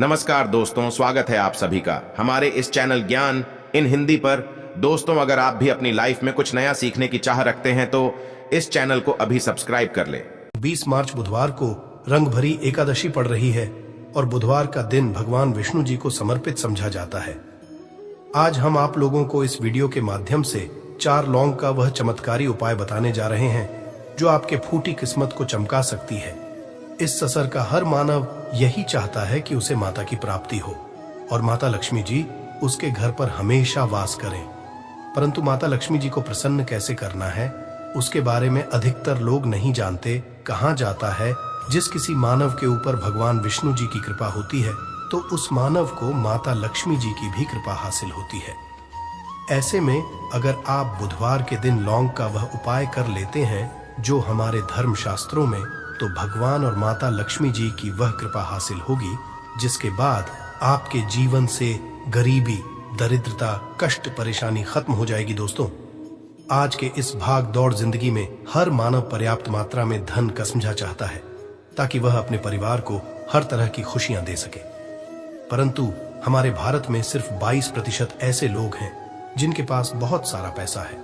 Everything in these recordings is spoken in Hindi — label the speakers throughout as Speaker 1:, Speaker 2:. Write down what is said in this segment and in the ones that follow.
Speaker 1: नमस्कार दोस्तों, स्वागत है आप सभी का हमारे इस चैनल ज्ञान इन हिंदी पर। दोस्तों, अगर आप भी अपनी लाइफ में कुछ नया सीखने की चाह रखते हैं तो इस चैनल को अभी सब्सक्राइब कर ले।
Speaker 2: 20 मार्च बुधवार को रंग भरी एकादशी पड़ रही है और बुधवार का दिन भगवान विष्णु जी को समर्पित समझा जाता है। आज हम आप लोगों को इस वीडियो के माध्यम से 4 लौंग का वह चमत्कारी उपाय बताने जा रहे हैं जो आपके फूटी किस्मत को चमका सकती है। इस ससर का हर मानव यही चाहता है कि उसे माता की प्राप्ति हो और माता लक्ष्मी जी उसके घर पर हमेशा वास करें। परंतु माता लक्ष्मी जी को प्रसन्न कैसे करना है, उसके बारे में अधिकतर लोग नहीं जानते। कहा जाता है जिस किसी मानव के ऊपर भगवान विष्णु जी की कृपा होती है तो उस मानव को माता लक्ष्मी जी की भी कृपा हासिल होती है। ऐसे में अगर आप बुधवार के दिन लौंग का वह उपाय कर लेते हैं जो हमारे धर्म शास्त्रों में, तो भगवान और माता लक्ष्मी जी की वह कृपा हासिल होगी जिसके बाद आपके जीवन से गरीबी, दरिद्रता, कष्ट, परेशानी खत्म हो जाएगी। दोस्तों, आज के इस भाग दौड़ जिंदगी में हर मानव पर्याप्त मात्रा में धन का समझा चाहता है ताकि वह अपने परिवार को हर तरह की खुशियां दे सके। परंतु हमारे भारत में सिर्फ 22% ऐसे लोग हैं जिनके पास बहुत सारा पैसा है।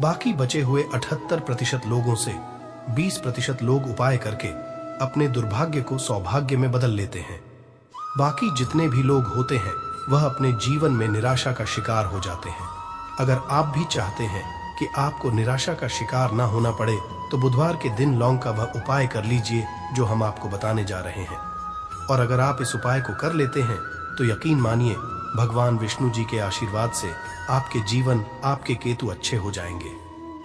Speaker 2: बाकी बचे हुए 78% लोगों से 20% लोग उपाय करके अपने दुर्भाग्य को सौभाग्य में बदल लेते हैं। बाकी जितने भी लोग होते हैं वह अपने जीवन में निराशा का शिकार हो जाते हैं। अगर आप भी चाहते हैं कि आपको निराशा का शिकार ना होना पड़े तो बुधवार के दिन लौंग का वह उपाय कर लीजिए जो हम आपको बताने जा रहे हैं। और अगर आप इस उपाय को कर लेते हैं तो यकीन मानिए भगवान विष्णु जी के आशीर्वाद से आपके जीवन, आपके केतु अच्छे हो जाएंगे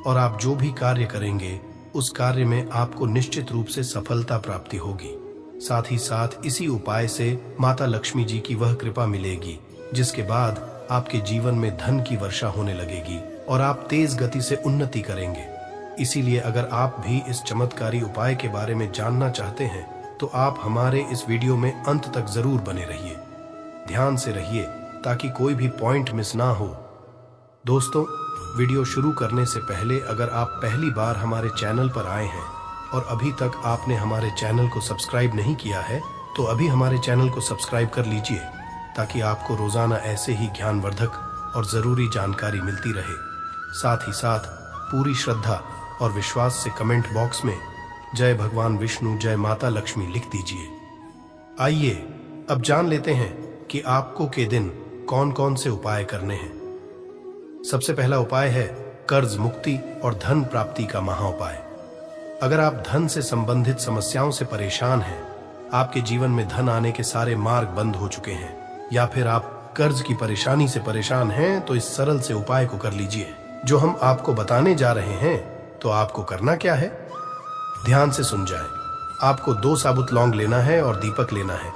Speaker 2: और आप जो भी कार्य करेंगे उस कार्य में आपको निश्चित रूप से सफलता प्राप्ति होगी। साथ ही साथ इसी उपाय से माता लक्ष्मी जी की वह कृपा मिलेगी जिसके बाद आपके जीवन में धन की वर्षा होने लगेगी और आप तेज गति से उन्नति करेंगे। इसीलिए अगर आप भी इस चमत्कारी उपाय के बारे में जानना चाहते हैं तो आप हमारे इस वीडियो में अंत तक जरूर बने रहिए। ध्यान से रहिए ताकि कोई भी पॉइंट मिस ना हो। दोस्तों, वीडियो शुरू करने से पहले अगर आप पहली बार हमारे चैनल पर आए हैं और अभी तक आपने हमारे चैनल को सब्सक्राइब नहीं किया है तो अभी हमारे चैनल को सब्सक्राइब कर लीजिए ताकि आपको रोजाना ऐसे ही ज्ञानवर्धक और जरूरी जानकारी मिलती रहे। साथ ही साथ पूरी श्रद्धा और विश्वास से कमेंट बॉक्स में जय भगवान विष्णु, जय माता लक्ष्मी लिख दीजिए। आइए अब जान लेते हैं कि आपको के दिन कौन कौन से उपाय करने हैं। सबसे पहला उपाय है कर्ज मुक्ति और धन प्राप्ति का महा उपाय। अगर आप धन से संबंधित समस्याओं से परेशान हैं, आपके जीवन में धन आने के सारे मार्ग बंद हो चुके हैं, या फिर आप कर्ज की परेशानी से परेशान हैं, तो इस सरल से उपाय को कर लीजिए जो हम आपको बताने जा रहे हैं। तो आपको करना क्या है, ध्यान से सुन जाएं। आपको 2 साबुत लौंग लेना है और दीपक लेना है।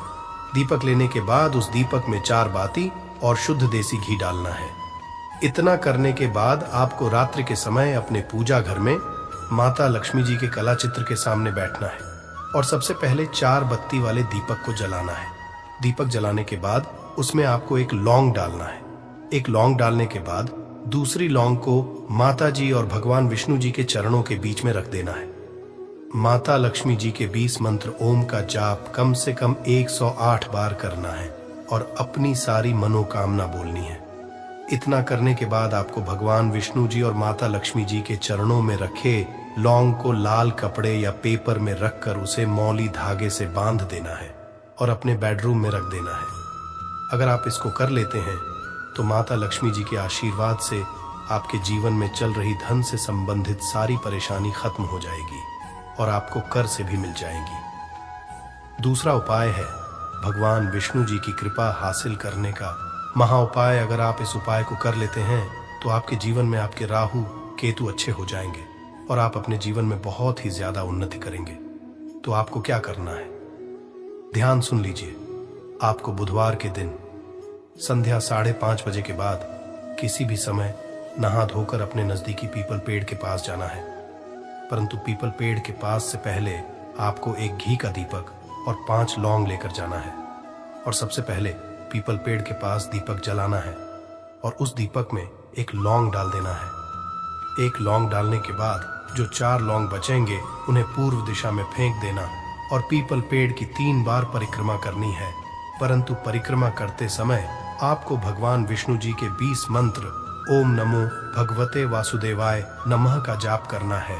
Speaker 2: दीपक लेने के बाद उस दीपक में 4 बाती और शुद्ध देसी घी डालना है। इतना करने के बाद आपको रात्रि के समय अपने पूजा घर में माता लक्ष्मी जी के कला चित्र के सामने बैठना है और सबसे पहले 4 बत्ती वाले दीपक को जलाना है। दीपक जलाने के बाद उसमें आपको एक लौंग डालना है। एक लौंग डालने के बाद दूसरी लौंग को माता जी और भगवान विष्णु जी के चरणों के बीच में रख देना है। माता लक्ष्मी जी के 20 मंत्र ओम का जाप कम से कम 108 बार करना है और अपनी सारी मनोकामना बोलनी है। इतना करने के बाद आपको भगवान विष्णु जी और माता लक्ष्मी जी के चरणों में रखे लौंग को लाल कपड़े या पेपर में रखकर उसे मौली धागे से बांध देना है और अपने बेडरूम में रख देना है। अगर आप इसको कर लेते हैं तो माता लक्ष्मी जी के आशीर्वाद से आपके जीवन में चल रही धन से संबंधित सारी परेशानी खत्म हो जाएगी और आपको कर से भी मिल जाएंगी। दूसरा उपाय है भगवान विष्णु जी की कृपा हासिल करने का महा उपाय। अगर आप इस उपाय को कर लेते हैं तो आपके जीवन में आपके राहु केतु अच्छे हो जाएंगे और आप अपने जीवन में बहुत ही ज्यादा उन्नति करेंगे। तो आपको क्या करना है, ध्यान सुन लीजिए। आपको बुधवार के दिन संध्या 5:30 बजे के बाद किसी भी समय नहा धोकर अपने नजदीकी पीपल पेड़ के पास जाना है। परंतु पीपल पेड़ के पास से पहले आपको एक घी का दीपक और 5 लौंग लेकर जाना है और सबसे पहले पीपल पेड़ के पास दीपक जलाना है और उस दीपक में एक लौंग डाल देना है। एक लौंग डालने के बाद जो 4 लौंग बचेंगे उन्हें पूर्व दिशा में फेंक देना और पीपल पेड़ की 3 बार परिक्रमा करनी है। परंतु परिक्रमा करते समय आपको भगवान विष्णु जी के 20 मंत्र ओम नमो भगवते वासुदेवाय नमः का जाप करना है।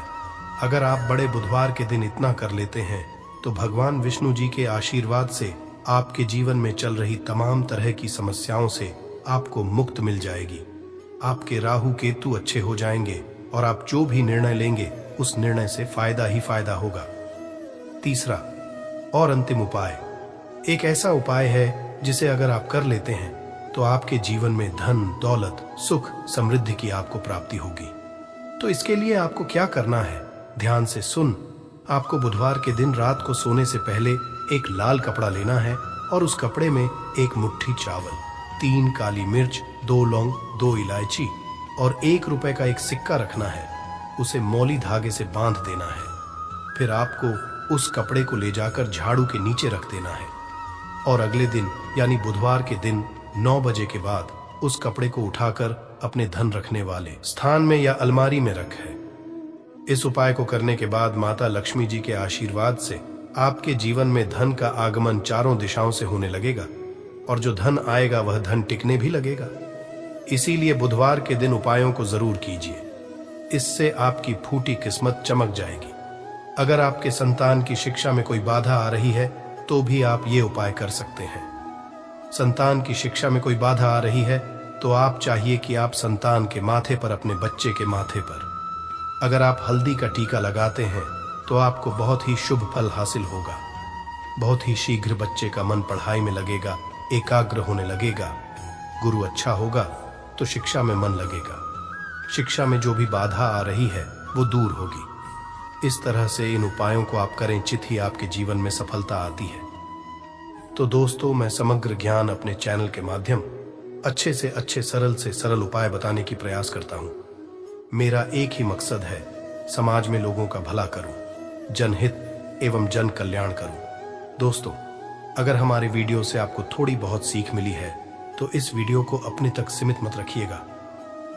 Speaker 2: अगर आप बड़े बुधवार के दिन इतना कर लेते हैं तो भगवान विष्णु जी के आशीर्वाद से आपके जीवन में चल रही तमाम तरह की समस्याओं से आपको मुक्त मिल जाएगी। आपके राहु केतु अच्छे हो जाएंगे और आप जो भी निर्णय लेंगे उस निर्णय से फायदा ही फायदा होगा। तीसरा और अंतिम उपाय, एक ऐसा उपाय है जिसे अगर आप कर लेते हैं तो आपके जीवन में धन दौलत सुख समृद्धि की आपको प्राप्ति होगी। तो इसके लिए आपको क्या करना है, ध्यान से सुन। आपको बुधवार के दिन रात को सोने से पहले एक लाल कपड़ा लेना है और उस कपड़े में एक मुट्ठी चावल, 3 काली मिर्च, 2 लौंग, 2 इलायची और 1 रुपए का एक सिक्का रखना है। उसे मौली धागे से बांध देना है। फिर आपको उस कपड़े को ले जाकर झाड़ू के नीचे रख देना है और अगले दिन यानी बुधवार के दिन 9 बजे के बाद उस कपड़े को उठाकर अपने धन रखने वाले स्थान में या अलमारी में रखें। इस उपाय को करने के बाद माता लक्ष्मी जी के आशीर्वाद से आपके जीवन में धन का आगमन चारों दिशाओं से होने लगेगा और जो धन आएगा वह धन टिकने भी लगेगा। इसीलिए बुधवार के दिन उपायों को जरूर कीजिए, इससे आपकी फूटी किस्मत चमक जाएगी। अगर आपके संतान की शिक्षा में कोई बाधा आ रही है तो भी आप ये उपाय कर सकते हैं। संतान की शिक्षा में कोई बाधा आ रही है तो आप चाहिए कि आप संतान के माथे पर, अपने बच्चे के माथे पर अगर आप हल्दी का टीका लगाते हैं तो आपको बहुत ही शुभ फल हासिल होगा। बहुत ही शीघ्र बच्चे का मन पढ़ाई में लगेगा, एकाग्र होने लगेगा। गुरु अच्छा होगा तो शिक्षा में मन लगेगा। शिक्षा में जो भी बाधा आ रही है वो दूर होगी। इस तरह से इन उपायों को आप करें, चित ही आपके जीवन में सफलता आती है। तो दोस्तों, मैं समग्र ज्ञान अपने चैनल के माध्यम अच्छे से अच्छे, सरल से सरल उपाय बताने की प्रयास करता हूं। मेरा एक ही मकसद है, समाज में लोगों का भला करूं, जनहित एवं जन कल्याण करूं। दोस्तों, अगर हमारे वीडियो से आपको थोड़ी बहुत सीख मिली है तो इस वीडियो को अपने तक सीमित मत रखिएगा।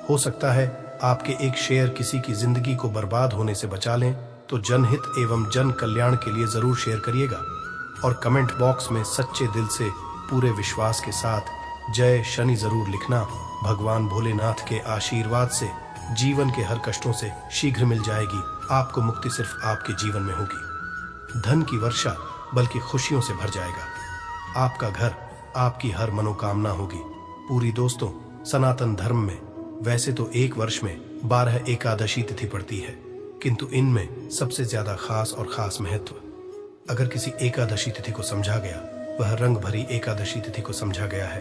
Speaker 2: हो सकता है आपके एक शेयर किसी की जिंदगी को बर्बाद होने से बचा लें, तो जनहित एवं जन कल्याण के लिए जरूर शेयर करिएगा और कमेंट बॉक्स में सच्चे दिल से पूरे विश्वास के साथ जय शनि जरूर लिखना। भगवान भोलेनाथ के आशीर्वाद से जीवन के हर कष्टों से शीघ्र मिल जाएगी। आपको मुक्ति सिर्फ आपके जीवन में होगी। धन की वर्षा बल्कि खुशियों से भर जाएगा। आपका घर, आपकी हर मनोकामना होगी पूरी। दोस्तों, सनातन धर्म में वैसे तो एक वर्ष में 12 एकादशी तिथि पड़ती है, किंतु इनमें सबसे ज्यादा खास और खास महत्व अगर किसी एकादशी तिथि को समझा गया, वह रंग भरी एकादशी तिथि को समझा गया है,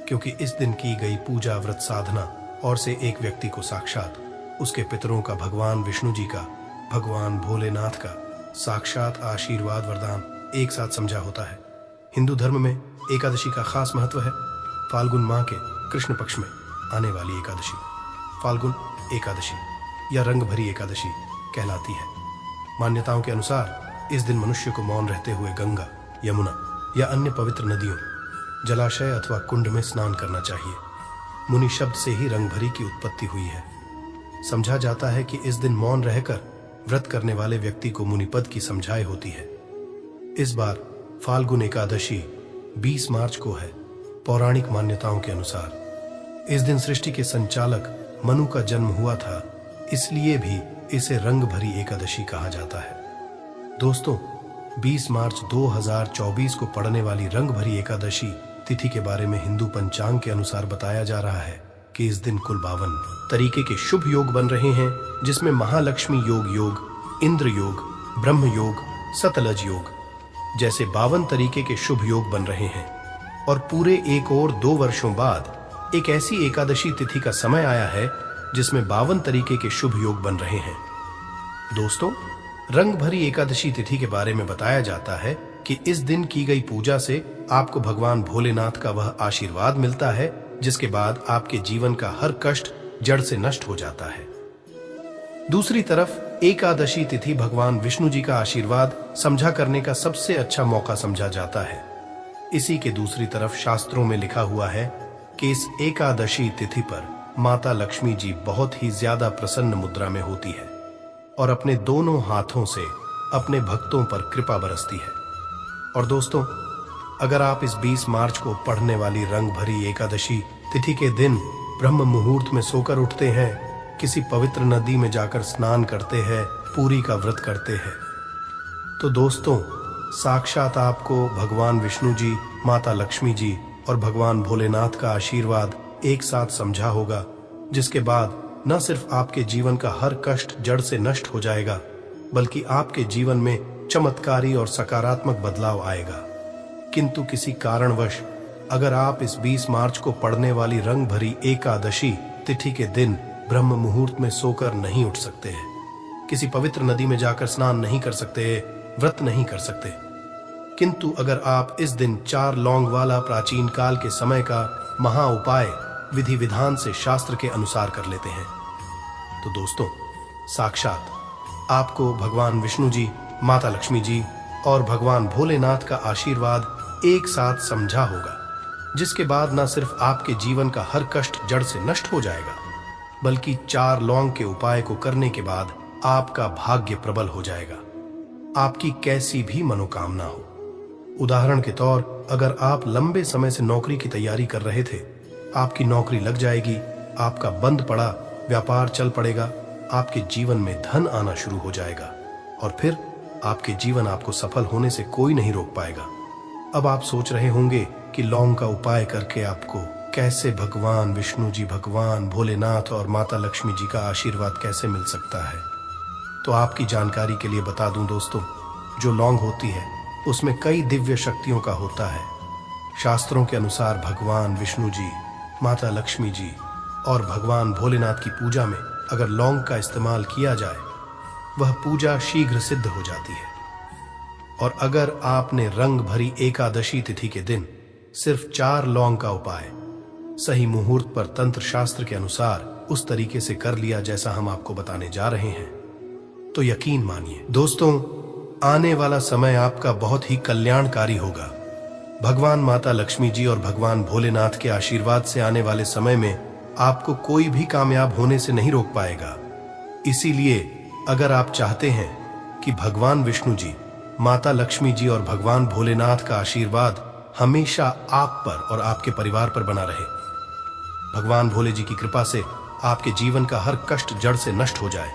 Speaker 2: क्योंकि इस दिन की गई पूजा, व्रत, साधना और से एक व्यक्ति को साक्षात उसके पितरों का, भगवान विष्णु जी का, भगवान भोलेनाथ का साक्षात आशीर्वाद, वरदान एक साथ समझा होता है। हिंदू धर्म में एकादशी का खास महत्व है। फाल्गुन माह के कृष्ण पक्ष में आने वाली एकादशी फाल्गुन एकादशी या रंग भरी एकादशी कहलाती है। मान्यताओं के अनुसार इस दिन मनुष्य को मौन रहते हुए गंगा, यमुना या अन्य पवित्र नदियों, जलाशय अथवा कुंड में स्नान करना चाहिए। मुनि शब्द से ही रंग भरी की उत्पत्ति हुई है। समझा जाता है कि इस दिन मौन रहकर व्रत करने वाले व्यक्ति को मुनिपद की समझाई होती है। इस बार फाल्गुन एकादशी 20 मार्च को है। पौराणिक मान्यताओं के अनुसार इस दिन सृष्टि के संचालक मनु का जन्म हुआ था, इसलिए भी इसे रंग भरी एकादशी कहा जाता है। दोस्तों, 20 मार्च 2024 को पड़ने वाली रंग भरी एकादशी तिथि के बारे में हिंदू पंचांग के अनुसार बताया जा रहा है कि इस दिन कुल 52 तरीके के शुभ योग बन रहे हैं, जिसमें महालक्ष्मी योग, इंद्र योग, ब्रह्म योग, सतलज योग जैसे 52 तरीके के शुभ योग बन रहे हैं। और पूरे 1 और 2 वर्षों बाद एक ऐसी एकादशी तिथि का समय आया है जिसमें 52 तरीके के शुभ योग बन रहे हैं। दोस्तों, रंग भरी एकादशी तिथि के बारे में बताया जाता है कि इस दिन की गई पूजा से आपको भगवान भोलेनाथ का वह आशीर्वाद मिलता है जिसके बाद आपके जीवन का हर कष्ट जड़ से नष्ट हो जाता है। दूसरी तरफ एकादशी तिथि भगवान विष्णु जी का आशीर्वाद समझा करने का सबसे अच्छा मौका समझा जाता है। इसी के दूसरी तरफ शास्त्रों में लिखा हुआ है कि इस एकादशी तिथि पर माता लक्ष्मी जी बहुत ही ज्यादा प्रसन्न मुद्रा में होती है और अपने दोनों हाथों से अपने भक्तों पर कृपा बरसती है। और दोस्तों, अगर आप इस 20 मार्च को पढ़ने वाली रंग भरी एकादशी तिथि के दिन ब्रह्म मुहूर्त में सोकर उठते हैं, किसी पवित्र नदी में जाकर स्नान करते हैं, पूरी का व्रत करते हैं, तो दोस्तों साक्षात आपको भगवान विष्णु जी, माता लक्ष्मी जी और भगवान भोलेनाथ का आशीर्वाद एक साथ समझा होगा, जिसके बाद न सिर्फ आपके जीवन का हर कष्ट जड़ से नष्ट हो जाएगा, बल्कि आपके जीवन में चमत्कारी और सकारात्मक बदलाव आएगा। किंतु किसी कारणवश अगर आप इस 20 मार्च को पड़ने वाली रंग भरी एकादशी तिथि के दिन ब्रह्म मुहूर्त में सोकर नहीं उठ सकते हैं, किसी पवित्र नदी में जाकर स्नान नहीं कर सकते, व्रत नहीं कर सकते, किंतु अगर आप इस दिन 4 लौंग वाला प्राचीन काल के समय का महा उपाय विधि विधान से शास्त्र के अनुसार कर लेते हैं, तो दोस्तों साक्षात आपको भगवान विष्णु जी, माता लक्ष्मी जी और भगवान भोलेनाथ का आशीर्वाद एक साथ समझा होगा, जिसके बाद न सिर्फ आपके जीवन का हर कष्ट जड़ से नष्ट हो जाएगा, बल्कि 4 लौंग के उपाय को करने के बाद आपका भाग्य प्रबल हो जाएगा, आपकी कैसी भी मनोकामना हो। उदाहरण के तौर, अगर आप लंबे समय से नौकरी की तैयारी कर रहे थे, आपकी नौकरी लग जाएगी, आपका बंद पड़ा व्यापार चल पड़ेगा, आपके जीवन में धन आना शुरू हो जाएगा और फिर आपके जीवन आपको सफल होने से कोई नहीं रोक पाएगा। अब आप सोच रहे होंगे कि लौंग का उपाय करके आपको कैसे भगवान विष्णु जी, भगवान भोलेनाथ और माता लक्ष्मी जी का आशीर्वाद कैसे मिल सकता है। तो आपकी जानकारी के लिए बता दूं दोस्तों, जो लौंग होती है उसमें कई दिव्य शक्तियों का होता है। शास्त्रों के अनुसार भगवान विष्णु जी, माता लक्ष्मी जी और भगवान भोलेनाथ की पूजा में अगर लौंग का इस्तेमाल किया जाए, वह पूजा शीघ्र सिद्ध हो जाती है। और अगर आपने रंग भरी एकादशी तिथि के दिन सिर्फ 4 लौंग का उपाय सही मुहूर्त पर तंत्र शास्त्र के अनुसार उस तरीके से कर लिया जैसा हम आपको बताने जा रहे हैं, तो यकीन मानिए दोस्तों, आने वाला समय आपका बहुत ही कल्याणकारी होगा। भगवान माता लक्ष्मी जी और भगवान भोलेनाथ के आशीर्वाद से आने वाले समय में आपको कोई भी कामयाब होने से नहीं रोक पाएगा। इसीलिए अगर आप चाहते हैं कि भगवान विष्णु जी, माता लक्ष्मी जी और भगवान भोलेनाथ का आशीर्वाद हमेशा आप पर और आपके परिवार पर बना रहे, भगवान भोले जी की कृपा से आपके जीवन का हर कष्ट जड़ से नष्ट हो जाए,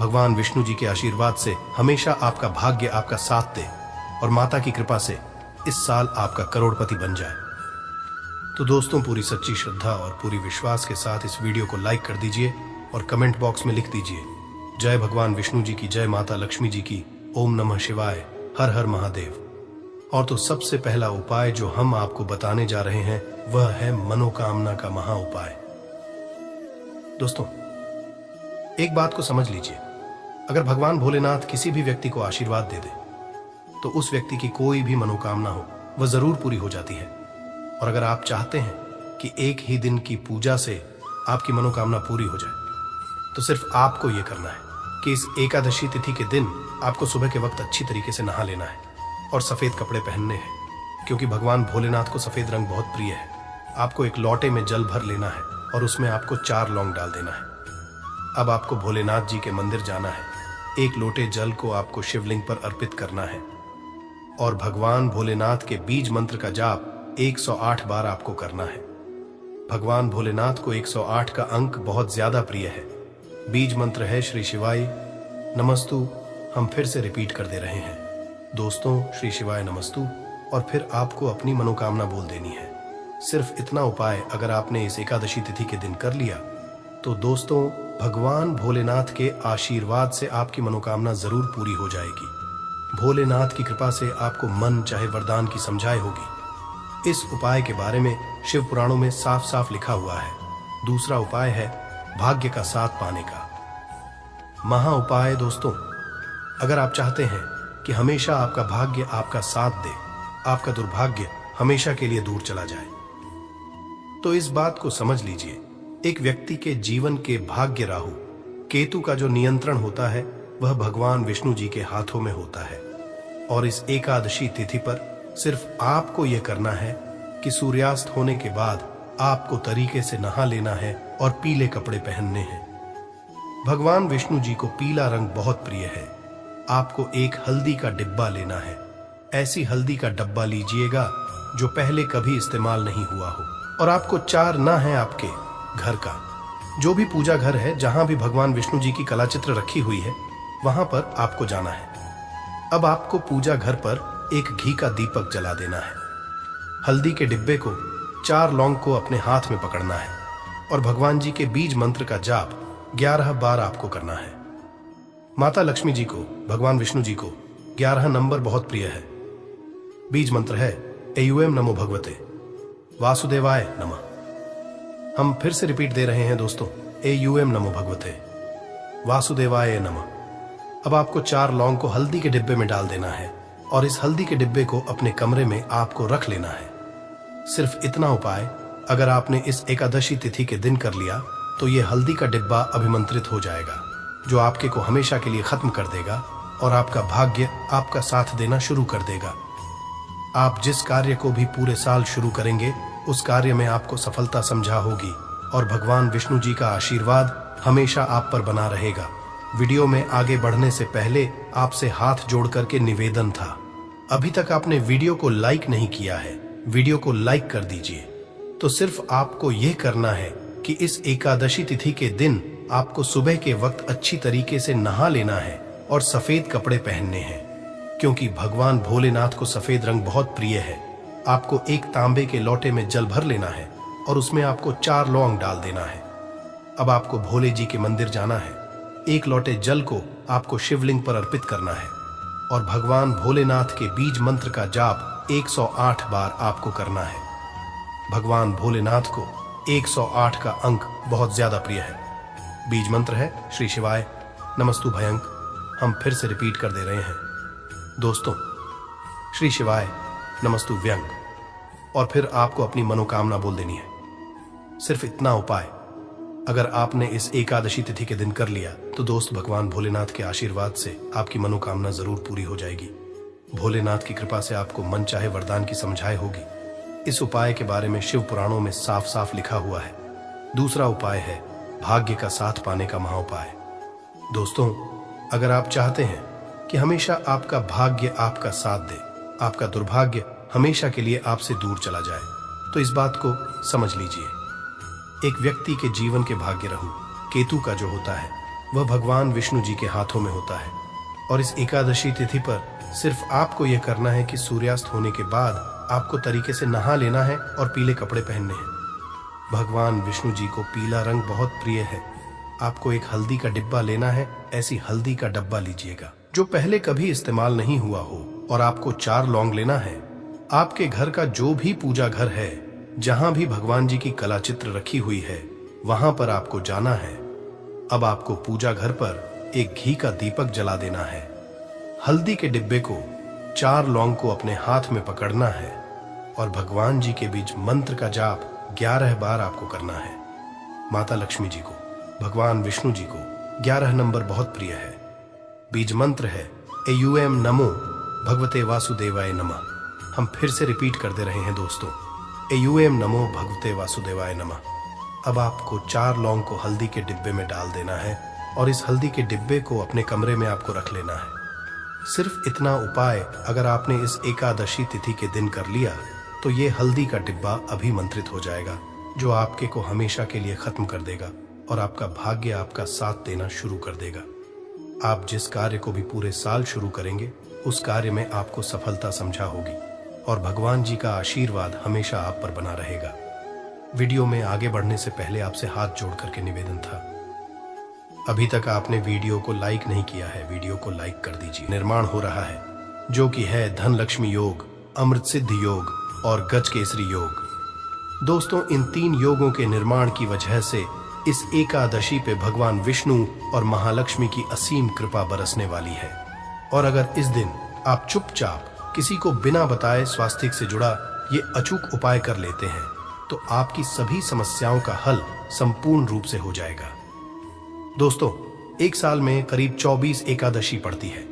Speaker 2: भगवान विष्णु जी के आशीर्वाद से हमेशा आपका भाग्य आपका साथ दे और माता की कृपा से इस साल आपका करोड़पति बन जाए, तो दोस्तों पूरी सच्ची श्रद्धा और पूरी विश्वास के साथ इस वीडियो को लाइक कर दीजिए और कमेंट बॉक्स में लिख दीजिए, जय भगवान विष्णु जी की, जय माता लक्ष्मी जी की, ओम नमः शिवाय, हर हर महादेव। और तो सबसे पहला उपाय जो हम आपको बताने जा रहे हैं वह है मनोकामना का महा उपाय। दोस्तों एक बात को समझ लीजिए, अगर भगवान भोलेनाथ किसी भी व्यक्ति को आशीर्वाद दे दे तो उस व्यक्ति की कोई भी मनोकामना हो वह जरूर पूरी हो जाती है। और अगर आप चाहते हैं कि एक ही दिन की पूजा से आपकी मनोकामना पूरी हो जाए, तो सिर्फ आपको यह करना है कि इस एकादशी तिथि के दिन आपको सुबह के वक्त अच्छी तरीके से नहा लेना है और सफेद कपड़े पहनने हैं, क्योंकि भगवान भोलेनाथ को सफेद रंग बहुत प्रिय है। आपको एक लोटे में जल भर लेना है और उसमें आपको 4 लौंग डाल देना है। अब आपको भोलेनाथ जी के मंदिर जाना है, एक लोटे जल को आपको शिवलिंग पर अर्पित करना है और भगवान भोलेनाथ के बीज मंत्र का जाप 108 बार आपको करना है। भगवान भोलेनाथ को 108 का अंक बहुत ज्यादा प्रिय है। बीज मंत्र है श्री शिवाय नमस्तु। हम फिर से रिपीट कर दे रहे हैं दोस्तों, श्री शिवाय नमस्तु, और फिर आपको अपनी मनोकामना बोल देनी है। सिर्फ इतना उपाय अगर आपने इस एकादशी तिथि के दिन कर लिया तो दोस्तों भगवान भोलेनाथ के आशीर्वाद से आपकी मनोकामना जरूर पूरी हो जाएगी। भोलेनाथ की कृपा से आपको मन चाहे वरदान की समझाई होगी। इस उपाय के बारे में शिव पुराणों में साफ साफ लिखा हुआ है। दूसरा उपाय है भाग्य का साथ पाने का महा उपाय। दोस्तों अगर आप चाहते हैं कि हमेशा आपका भाग्य आपका साथ दे, आपका दुर्भाग्य हमेशा के लिए दूर चला जाए, तो इस बात को समझ लीजिए, एक व्यक्ति के जीवन के भाग्य राहु केतु का जो नियंत्रण होता है वह भगवान विष्णु जी के हाथों में होता है। और इस एकादशी तिथि पर सिर्फ आपको यह करना है कि सूर्यास्त होने के बाद आपको तरीके से नहा लेना है और पीले कपड़े पहनने हैं। भगवान विष्णु जी को पीला रंग बहुत प्रिय है। आपको एक हल्दी का डिब्बा लेना है। ऐसी हल्दी का डब्बा लीजिएगा जो पहले कभी इस्तेमाल नहीं हुआ हो, और आपको चार ना है आपके घर का जो भी पूजा घर है, जहां भी भगवान विष्णु जी की कला चित्र रखी हुई है, वहां पर आपको जाना है। अब आपको पूजा घर पर एक घी का दीपक जला देना है। हल्दी के डिब्बे को 4 लौंग को अपने हाथ में पकड़ना है और भगवान जी के बीज मंत्र का जाप 11 बार आपको करना है। माता लक्ष्मी जी को, भगवान विष्णु जी को 11 नंबर बहुत प्रिय है। बीज मंत्र है एयूएम नमो भगवते वासुदेवाय नमः। हम फिर से रिपीट दे रहे हैं दोस्तों, एयूएम नमो भगवते वासुदेवाय नमः। अब आपको 4 लौंग को हल्दी के डिब्बे में डाल देना है और इस हल्दी के डिब्बे को अपने कमरे में आपको रख लेना है। सिर्फ इतना उपाय अगर आपने इस एकादशी तिथि के दिन कर लिया तो ये हल्दी का डिब्बा अभिमंत्रित हो जाएगा, जो आपके को हमेशा के लिए खत्म कर देगा और आपका भाग्य आपका साथ देना शुरू कर देगा। आप जिस कार्य को भी पूरे साल शुरू करेंगे उस कार्य में आपको सफलता समझा होगी और भगवान विष्णु जी का आशीर्वाद हमेशा आप पर बना रहेगा। वीडियो में आगे बढ़ने से पहले आपसे हाथ जोड़ करके निवेदन था, अभी तक आपने वीडियो को लाइक नहीं किया है, वीडियो को लाइक कर दीजिए। तो सिर्फ आपको यह करना है कि इस एकादशी तिथि के दिन आपको सुबह के वक्त अच्छी तरीके से नहा लेना है और सफेद कपड़े पहनने हैं, क्योंकि भगवान भोलेनाथ को सफेद रंग बहुत प्रिय है। आपको एक तांबे के लोटे में जल भर लेना है और उसमें आपको 4 लौंग डाल देना है। अब आपको भोले जी के मंदिर जाना है, 1 लोटे जल को आपको शिवलिंग पर अर्पित करना है और भगवान भोलेनाथ के बीज मंत्र का जाप 108 बार आपको करना है। भगवान भोलेनाथ को 108 का अंक बहुत ज्यादा प्रिय है। बीज मंत्र है श्री शिवाय नमस्तु भयंक। हम फिर से रिपीट कर दे रहे हैं दोस्तों, श्री शिवाय नमस्तु व्यंग, और फिर आपको अपनी मनोकामना बोल देनी है। सिर्फ इतना उपाय अगर आपने इस एकादशी तिथि के दिन कर लिया तो दोस्त भगवान भोलेनाथ के आशीर्वाद से आपकी मनोकामना जरूर पूरी हो जाएगी। भोलेनाथ की कृपा से आपको मन चाहे वरदान की समझाई होगी। इस उपाय के बारे में शिव पुराणों में साफ साफ लिखा हुआ है। दूसरा उपाय है भाग्य का साथ पाने का महाउपाय। दोस्तों, अगर आप चाहते हैं कि हमेशा आपका भाग्य आपका साथ दे, आपका दुर्भाग्य हमेशा के लिए आपसे दूर चला जाए, तो इस बात को समझ लीजिए। एक व्यक्ति के जीवन के भाग्य रहू केतु का जो होता है वह भगवान विष्णु जी के हाथों में होता है। और इस एकादशी तिथि पर सिर्फ आपको यह करना है कि सूर्यास्त होने के बाद आपको तरीके से नहा लेना है और पीले कपड़े पहनने हैं। भगवान विष्णु जी को पीला रंग बहुत प्रिय है। आपको एक हल्दी का डिब्बा लेना है। ऐसी हल्दी का डब्बा लीजिएगा जो पहले कभी इस्तेमाल नहीं हुआ हो, और आपको 4 लौंग लेना है। आपके घर का जो भी पूजा घर है, जहां भी भगवान जी की कला चित्र रखी हुई है, वहां पर आपको जाना है। अब आपको पूजा घर पर एक घी का दीपक जला देना है। हल्दी के डिब्बे को 4 लौंग को अपने हाथ में पकड़ना है और भगवान जी के बीच मंत्र का जाप 11 बार आपको करना है। माता लक्ष्मी जी को, भगवान विष्णु जी को 11 नंबर बहुत प्रिय है। बीज मंत्र है एयूएम नमो भगवते वासुदेवाय नमः। हम फिर से रिपीट कर दे रहे हैं दोस्तों, एयूएम नमो भगवते वासुदेवाय नमः। अब आपको 4 लौंग को हल्दी के डिब्बे में डाल देना है और इस हल्दी के डिब्बे को अपने कमरे में आपको रख लेना है। सिर्फ इतना उपाय अगर आपने इस एकादशी तिथि के दिन कर लिया तो ये हल्दी का डिब्बा अभिमंत्रित हो जाएगा, जो आपके को हमेशा के लिए खत्म कर देगा और आपका भाग्य आपका साथ देना शुरू कर देगा। आप जिस कार्य को भी पूरे साल शुरू करेंगे उस कार्य में आपको सफलता समझा होगी और भगवान जी का आशीर्वाद हमेशा आप पर बना रहेगा। वीडियो में आगे बढ़ने से पहले आपसे हाथ जोड़ करके निवेदन था, अभी तक आपने वीडियो को लाइक नहीं किया है, वीडियो को लाइक कर दीजिए। निर्माण हो रहा है जो कि है धन लक्ष्मी योग, अमृत सिद्धि योग और गज केसरी योग। दोस्तों, इन 3 योगों के निर्माण की वजह से इस एकादशी पे भगवान विष्णु और महालक्ष्मी की असीम कृपा बरसने वाली है। और अगर इस दिन आप चुपचाप किसी को बिना बताए स्वास्थ्य से जुड़ा ये अचूक उपाय कर लेते हैं तो आपकी सभी समस्याओं का हल संपूर्ण रूप से हो जाएगा। दोस्तों, एक साल में करीब 24 एकादशी पड़ती है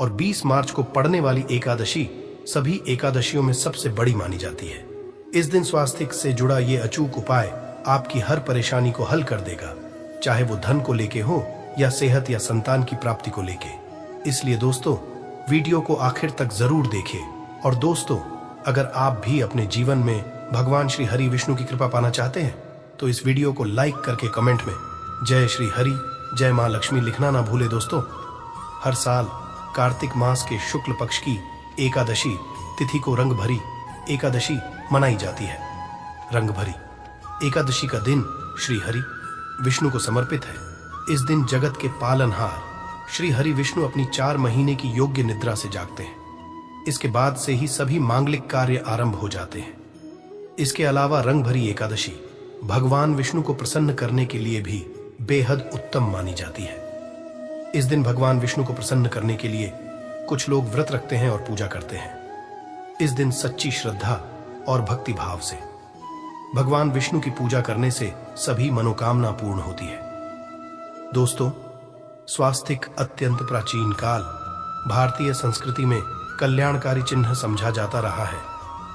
Speaker 2: और 20 मार्च को पड़ने वाली एकादशी सभी एकादशियों में सबसे बड़ी मानी जाती है। इस दिन स्वास्थ्य से जुड़ा ये अचूक उपाय आपकी हर परेशानी को हल कर देगा, चाहे वो धन को लेके हो या सेहत या संतान की प्राप्ति को लेके। इसलिए दोस्तों, वीडियो को आखिर तक जरूर देखें और दोस्तों, अगर आप भी अपने जीवन में भगवान श्री हरि विष्णु की कृपा पाना चाहते हैं तो इस वीडियो को लाइक करके कमेंट में जय श्री हरि, जय मां लक्ष्मी लिखना ना भूले। दोस्तों, हर साल कार्तिक मास के शुक्ल पक्ष की एकादशी तिथि को रंग भरी एकादशी मनाई जाती है। रंग भरी एकादशी का दिन श्री हरि विष्णु को समर्पित है। इस दिन जगत के पालनहार श्री हरि विष्णु अपनी 4 महीने की योग्य निद्रा से जागते हैं। इसके बाद से ही सभी मांगलिक कार्य आरंभ हो जाते हैं। इसके अलावा रंग भरी एकादशी भगवान विष्णु को प्रसन्न करने के लिए भी बेहद उत्तम मानी जाती है। इस दिन भगवान विष्णु को प्रसन्न करने के लिए कुछ लोग व्रत रखते हैं और पूजा करते हैं। इस दिन सच्ची श्रद्धा और भक्ति भाव से भगवान विष्णु की पूजा करने से सभी मनोकामना पूर्ण होती है। दोस्तों, स्वास्तिक अत्यंत प्राचीन काल भारतीय संस्कृति में कल्याणकारी चिन्ह समझा जाता रहा है।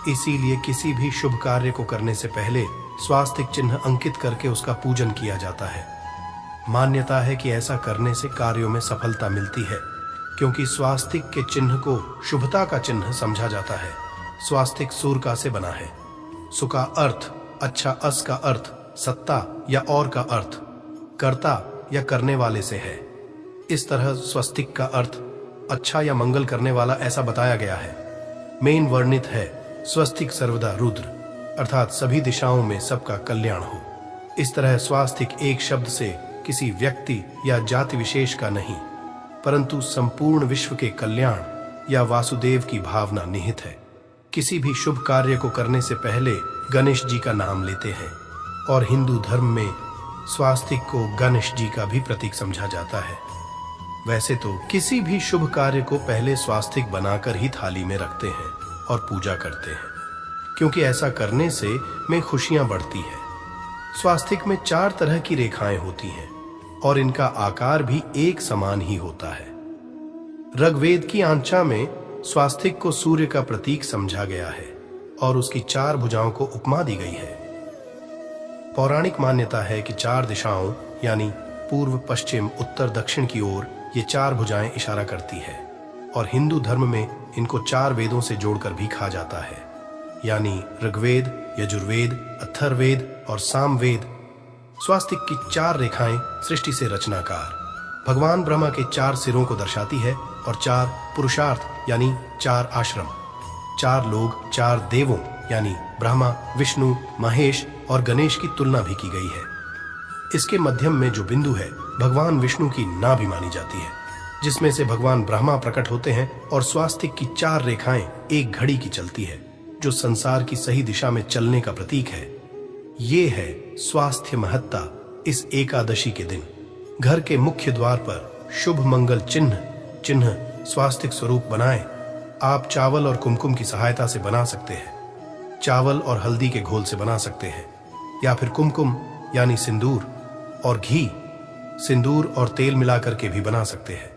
Speaker 2: इसीलिए किसी भी शुभ कार्य को करने से पहले स्वास्तिक चिन्ह अंकित करके उसका पूजन किया जाता है। मान्यता है कि ऐसा करने से कार्यों में सफलता मिलती है, क्योंकि स्वास्तिक के चिन्ह को शुभता का चिन्ह समझा जाता है। स्वास्तिक सूर्य से बना है। सु का अर्थ अच्छा, अस का अर्थ सत्ता या और का अर्थ कर्ता या करने वाले से है। इस तरह स्वस्तिक का अर्थ अच्छा या मंगल करने वाला ऐसा बताया गया है। मेन वर्णित है स्वस्तिक सर्वदा रुद्र, अर्थात सभी दिशाओं में सबका कल्याण हो। इस तरह स्वास्तिक एक शब्द से किसी व्यक्ति या जाति विशेष का नहीं, परंतु संपूर्ण विश्व के कल्याण या वासुदेव की भावना निहित है। किसी भी शुभ कार्य को करने से पहले गणेश जी का नाम लेते हैं और हिंदू धर्म में स्वास्तिक को गणेश जी का भी प्रतीक समझा जाता है। वैसे तो किसी भी शुभ कार्य को पहले स्वास्तिक बनाकर ही थाली में रखते हैं और पूजा करते हैं, क्योंकि ऐसा करने से में खुशियां बढ़ती है। स्वास्तिक में 4 तरह की रेखाएं होती हैं और इनका आकार भी एक समान ही होता है। ऋग्वेद की आंचा में स्वास्तिक को सूर्य का प्रतीक समझा गया है और उसकी 4 भुजाओं को उपमा दी गई है। पौराणिक मान्यता है कि 4 दिशाओं यानी पूर्व, पश्चिम, उत्तर, दक्षिण की ओर ये 4 भुजाएं इशारा करती है और हिंदू धर्म में इनको 4 वेदों से जोड़कर भी कहा जाता है, यानी ऋग्वेद, यजुर्वेद, अथर्ववेद और सामवेद। स्वास्तिक की 4 रेखाएं सृष्टि से रचनाकार भगवान ब्रह्मा के 4 सिरों को दर्शाती है और 4 पुरुषार्थ यानी 4 आश्रम, 4 लोग, 4 देवों यानी ब्रह्मा, विष्णु, महेश और गणेश की तुलना भी की गई है। इसके मध्यम में जो बिंदु है भगवान विष्णु की नाभि मानी जाती है, जिसमें से भगवान ब्रह्मा प्रकट होते हैं और स्वास्तिक की 4 रेखाएं एक घड़ी की चलती है, जो संसार की सही दिशा में चलने का प्रतीक है। ये है स्वास्थ्य महत्ता। इस एकादशी के दिन घर के मुख्य द्वार पर शुभ मंगल चिन्ह स्वास्तिक स्वरूप बनाएं। आप चावल और कुमकुम की सहायता से बना सकते हैं, चावल और हल्दी के घोल से बना सकते हैं, या फिर कुमकुम यानी सिंदूर और घी, सिंदूर और तेल मिलाकर के भी बना सकते हैं।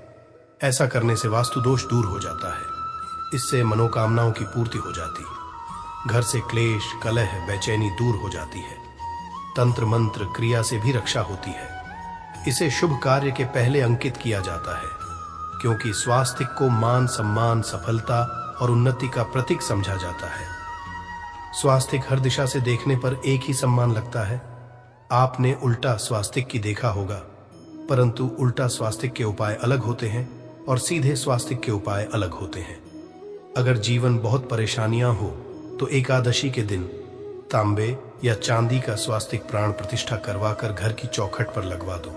Speaker 2: ऐसा करने से वास्तु दोष दूर हो जाता है। इससे मनोकामनाओं की पूर्ति हो जाती, घर से क्लेश, कलह, बेचैनी दूर हो जाती है। तंत्र मंत्र क्रिया से भी रक्षा होती है। इसे शुभ कार्य के पहले अंकित किया जाता है, क्योंकि स्वास्तिक को मान, सम्मान, सफलता और उन्नति का प्रतीक समझा जाता है। स्वास्तिक हर दिशा से देखने पर एक ही सम्मान लगता है। आपने उल्टा स्वास्तिक की देखा होगा, परंतु उल्टा स्वास्तिक के उपाय अलग होते हैं और सीधे स्वास्तिक के उपाय अलग होते हैं। अगर जीवन बहुत परेशानियां हो तो एकादशी के दिन तांबे या चांदी का स्वास्तिक प्राण प्रतिष्ठा करवाकर घर की चौखट पर लगवा दो।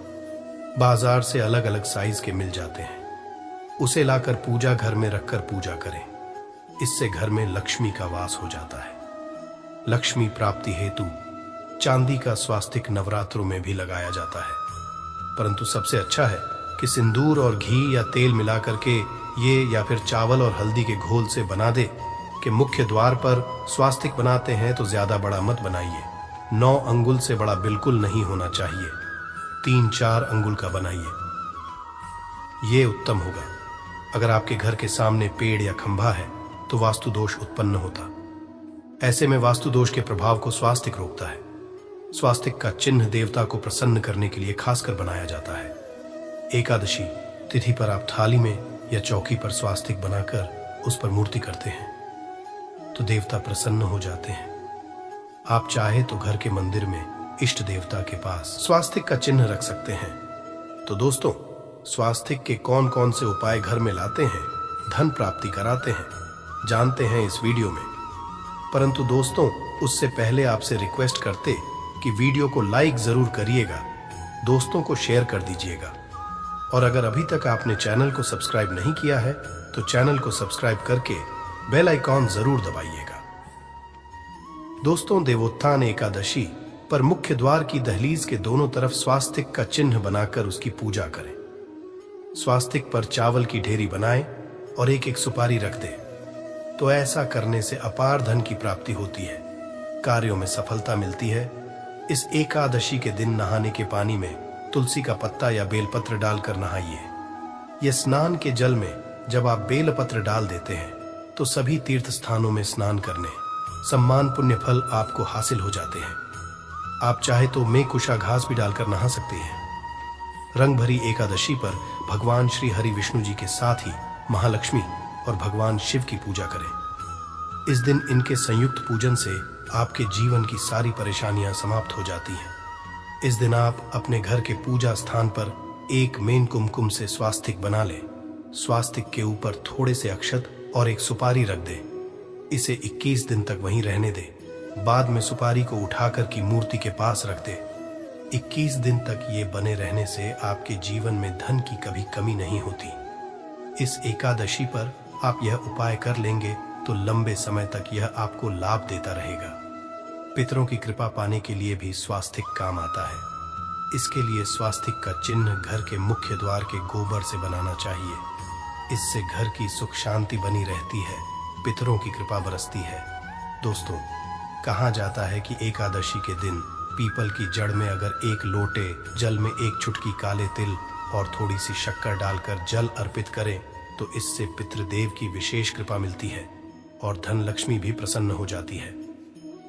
Speaker 2: बाजार से अलग अलग साइज के मिल जाते हैं। उसे लाकर पूजा घर में रखकर पूजा करें। इससे घर में लक्ष्मी का वास हो जाता है। लक्ष्मी प्राप्ति हेतु चांदी का स्वास्तिक नवरात्रों में भी लगाया जाता है, परंतु सबसे अच्छा है कि सिंदूर और घी या तेल मिलाकर के ये या फिर चावल और हल्दी के घोल से बना दे कि मुख्य द्वार पर स्वास्तिक बनाते हैं तो ज्यादा बड़ा मत बनाइए। 9 अंगुल से बड़ा बिल्कुल नहीं होना चाहिए। 3-4 अंगुल का बनाइए, ये उत्तम होगा। अगर आपके घर के सामने पेड़ या खंभा है तो वास्तु दोष उत्पन्न होता। ऐसे में वास्तु दोष के प्रभाव को स्वास्तिक रोकता है। स्वास्तिक का चिन्ह देवता को प्रसन्न करने के लिए खासकर बनाया जाता है। एकादशी तिथि पर आप थाली में या चौकी पर स्वास्तिक बनाकर उस पर मूर्ति करते हैं। तो देवता प्रसन्न हो जाते हैं। आप चाहे तो घर के मंदिर में इष्ट देवता के पास स्वास्तिक का चिन्ह रख सकते हैं। तो दोस्तों, स्वास्तिक के कौन कौन से उपाय घर में लाते हैं, धन प्राप्ति कराते हैं, जानते हैं इस वीडियो में। परंतु दोस्तों, उससे पहले आपसे रिक्वेस्ट करते कि वीडियो को लाइक जरूर करिएगा, दोस्तों को शेयर कर दीजिएगा, और अगर अभी तक आपने चैनल को सब्सक्राइब नहीं किया है तो चैनल को सब्सक्राइब करके बेल आइकॉन जरूर दबाइएगा। दोस्तों, देवोत्थान एकादशी पर मुख्य द्वार की दहलीज के दोनों तरफ स्वास्तिक का चिन्ह बनाकर उसकी पूजा करें। स्वास्तिक पर चावल की ढेरी बनाएं और एक एक सुपारी रख दें। तो ऐसा करने से अपार धन की प्राप्ति होती है, कार्यों में सफलता मिलती है। इस एकादशी के दिन नहाने के पानी में तुलसी का पत्ता या बेलपत्र डालकर नहाइए। यह स्नान के जल में जब आप बेलपत्र डाल देते हैं तो सभी तीर्थ स्थानों में स्नान करने सम्मान पुण्य फल आपको हासिल हो जाते हैं। आप चाहे तो में कुशा घास भी डालकर नहा सकते हैं। रंग भरी एकादशी पर भगवान श्री हरि विष्णु जी के साथ ही महालक्ष्मी और भगवान शिव की पूजा करें। इस दिन इनके संयुक्त पूजन से आपके जीवन की सारी परेशानियां समाप्त हो जाती हैं। इस दिन आप अपने घर के पूजा स्थान पर एक मेन कुमकुम से स्वास्तिक बना लें। स्वास्तिक के ऊपर थोड़े से अक्षत और एक सुपारी रख दें। इसे 21 दिन तक वहीं रहने दें। बाद में सुपारी को उठाकर की मूर्ति के पास रख दें। 21 दिन तक ये बने रहने से आपके जीवन में धन की कभी कमी नहीं होती। इस एकादशी पर आप यह उपाय कर लेंगे तो लंबे समय तक यह आपको लाभ देता रहेगा। पितरों की कृपा पाने के लिए भी स्वास्तिक काम आता है। इसके लिए स्वास्तिक का चिन्ह घर के मुख्य द्वार के गोबर से बनाना चाहिए। इससे घर की सुख शांति बनी रहती है, पितरों की कृपा बरसती है। दोस्तों, कहा जाता है कि एकादशी के दिन पीपल की जड़ में अगर एक लोटे जल में एक चुटकी काले तिल और थोड़ी सी शक्कर डालकर जल अर्पित करें तो इससे पितृदेव की विशेष कृपा मिलती है और धन लक्ष्मी भी प्रसन्न हो जाती है।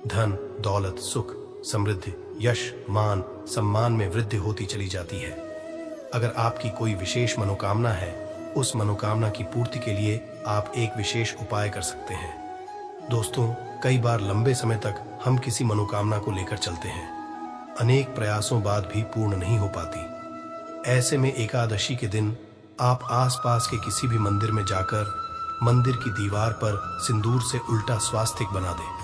Speaker 2: धन, दौलत, सुख, समृद्धि, यश, मान, सम्मान में वृद्धि होती चली जाती है। अगर आपकी कोई विशेष मनोकामना है, उस मनोकामना की पूर्ति के लिए आप एक विशेष उपाय कर सकते हैं। दोस्तों, कई बार लंबे समय तक हम किसी मनोकामना को लेकर चलते हैं, अनेक प्रयासों बाद भी पूर्ण नहीं हो पाती। ऐसे में एकादशी के दिन आप आसपास के किसी भी मंदिर में जाकर मंदिर की दीवार पर सिंदूर से उल्टा स्वास्तिक बना दें।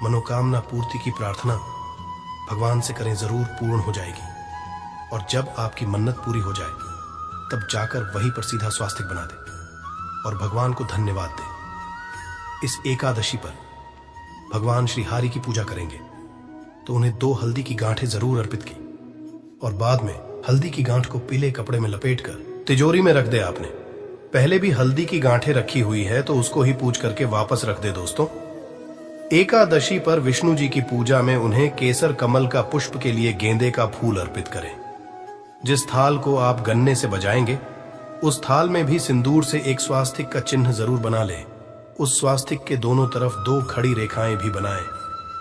Speaker 2: मनोकामना पूर्ति की प्रार्थना भगवान से करें, जरूर पूर्ण हो जाएगी। और जब आपकी मन्नत पूरी हो जाए तब जाकर वहीं पर सीधा स्वास्तिक बना दें और भगवान को धन्यवाद दें। इस एकादशी पर भगवान श्री हरि की पूजा करेंगे तो उन्हें 2 हल्दी की गांठें जरूर अर्पित की और बाद में हल्दी की गांठ को पीले कपड़े में लपेटकर तिजोरी में रख दे। आपने पहले भी हल्दी की गांठें रखी हुई है तो उसको ही पूज करके वापस रख दे। दोस्तों, एकादशी पर विष्णु जी की पूजा में उन्हें केसर कमल का पुष्प के लिए गेंदे का फूल अर्पित करें। जिस थाल को आप गन्ने से बजाएंगे उस थाल में भी सिंदूर से एक स्वास्तिक का चिन्ह जरूर बना लें। उस स्वास्तिक के दोनों तरफ 2 खड़ी रेखाएं भी बनाएं।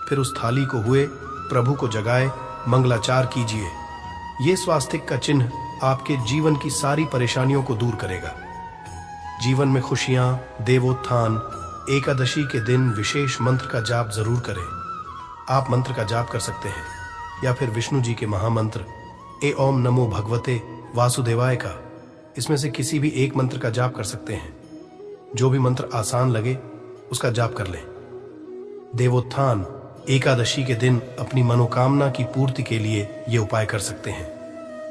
Speaker 2: फिर उस थाली को हुए प्रभु को जगाए मंगलाचार कीजिए। ये स्वास्तिक का चिन्ह आपके जीवन की सारी परेशानियों को दूर करेगा। जीवन में खुशियां, देवोत्थान एकादशी के दिन विशेष मंत्र का जाप जरूर करें। आप मंत्र का जाप कर सकते हैं या फिर विष्णु जी के महामंत्र ए ओम नमो भगवते वासुदेवाय का, इसमें से किसी भी एक मंत्र का जाप कर सकते हैं। जो भी मंत्र आसान लगे उसका जाप कर लें। देवोत्थान एकादशी के दिन अपनी मनोकामना की पूर्ति के लिए ये उपाय कर सकते हैं।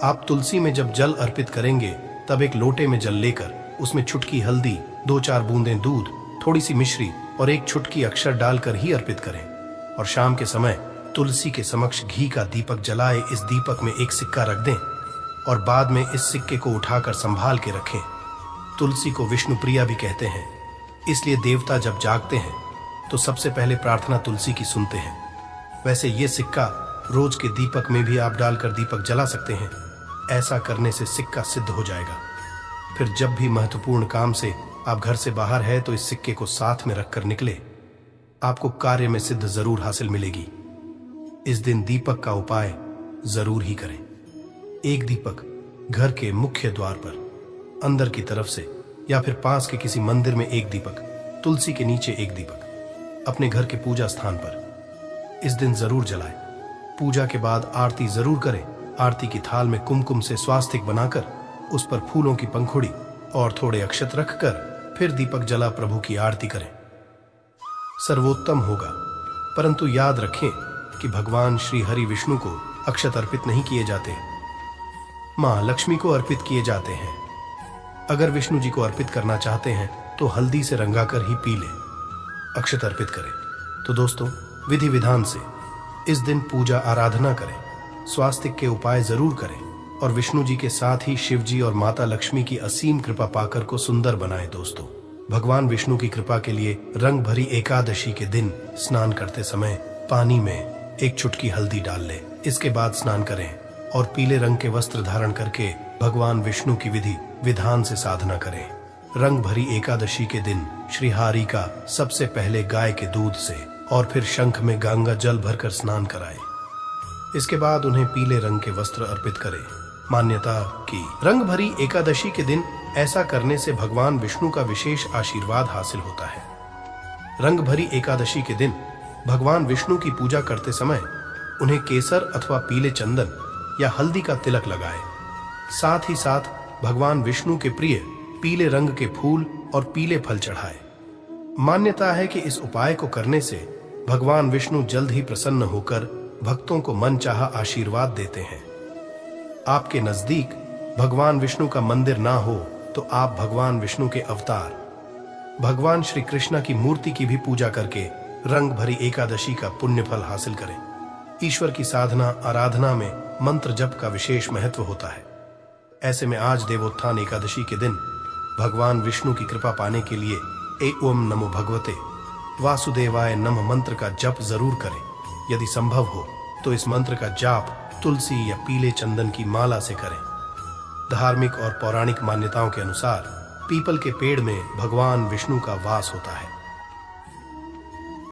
Speaker 2: आप तुलसी में जब जल अर्पित करेंगे तब एक लोटे में जल लेकर उसमें चुटकी हल्दी, 2-4 बूंदें दूध, थोड़ी सी मिश्री और एक चुटकी अक्षर डालकर ही अर्पित करें। और शाम के समय तुलसी के समक्ष घी का दीपक जलाए इस दीपक में एक सिक्का रख दें और बाद में इस सिक्के को उठाकर संभाल के रखें। तुलसी को विष्णु प्रिया भी कहते हैं, इसलिए देवता जब जागते हैं तो सबसे पहले प्रार्थना तुलसी की सुनते हैं। वैसे ये सिक्का रोज के दीपक में भी आप डालकर दीपक जला सकते हैं। ऐसा करने से सिक्का सिद्ध हो जाएगा। फिर जब भी महत्वपूर्ण काम से आप घर से बाहर है तो इस सिक्के को साथ में रखकर निकले, आपको कार्य में सिद्ध जरूर हासिल मिलेगी। इस दिन दीपक का उपाय जरूर ही करें। एक दीपक घर के मुख्य द्वार पर अंदर की तरफ से या फिर पास के किसी मंदिर में एक दीपक, तुलसी के नीचे एक दीपक, अपने घर के पूजा स्थान पर इस दिन जरूर जलाएं। पूजा के बाद आरती जरूर करें। आरती की थाल में कुमकुम से स्वास्तिक बनाकर उस पर फूलों की पंखुड़ी और थोड़े अक्षत रखकर फिर दीपक जला प्रभु की आरती करें। सर्वोत्तम होगा, परंतु याद रखें कि भगवान श्री हरि विष्णु को अक्षत अर्पित नहीं किए जाते, मां लक्ष्मी को अर्पित किए जाते हैं। अगर विष्णु जी को अर्पित करना चाहते हैं तो हल्दी से रंगाकर ही पी लें, अक्षत अर्पित करें। तो दोस्तों, विधि विधान से इस दिन पूजा आराधना करें, स्वास्तिक के उपाय जरूर करें और विष्णु जी के साथ ही शिव जी और माता लक्ष्मी की असीम कृपा पाकर को सुंदर बनाएं। दोस्तों, भगवान विष्णु की कृपा के लिए रंग भरी एकादशी के दिन स्नान करते समय पानी में एक चुटकी हल्दी डाल लें। इसके बाद स्नान करें और पीले रंग के वस्त्र धारण करके भगवान विष्णु की विधि विधान से साधना करें। रंग भरी एकादशी के दिन श्री हरि का सबसे पहले गाय के दूध से और फिर शंख में गंगा जल भरकर स्नान कराएं। इसके बाद उन्हें पीले रंग के वस्त्र अर्पित करें। मान्यता की रंग भरी एकादशी के दिन ऐसा करने से भगवान विष्णु का विशेष आशीर्वाद हासिल होता है। रंग भरी एकादशी के दिन भगवान विष्णु की पूजा करते समय उन्हें केसर अथवा पीले चंदन या हल्दी का तिलक लगाएं। साथ ही साथ भगवान विष्णु के प्रिय पीले रंग के फूल और पीले फल चढ़ाएं। मान्यता है कि इस उपाय को करने से भगवान विष्णु जल्द ही प्रसन्न होकर भक्तों को मनचाहा आशीर्वाद देते हैं। आपके नजदीक भगवान विष्णु का मंदिर ना हो तो आप भगवान विष्णु के अवतार भगवान श्री कृष्ण की मूर्ति की भी पूजा करके रंग भरी एकादशी का पुण्य फल हासिल करें। ईश्वर की साधना आराधना में मंत्र जप का विशेष महत्व होता है। ऐसे में आज देवोत्थान एकादशी के दिन भगवान विष्णु की कृपा पाने के लिए ओम नमो भगवते वासुदेवाय नमः मंत्र का जप जरूर करें। यदि संभव हो तो इस मंत्र का जाप तुलसी या पीले चंदन की माला से करें। धार्मिक और पौराणिक मान्यताओं के अनुसार पीपल के पेड़ में भगवान विष्णु का वास होता है।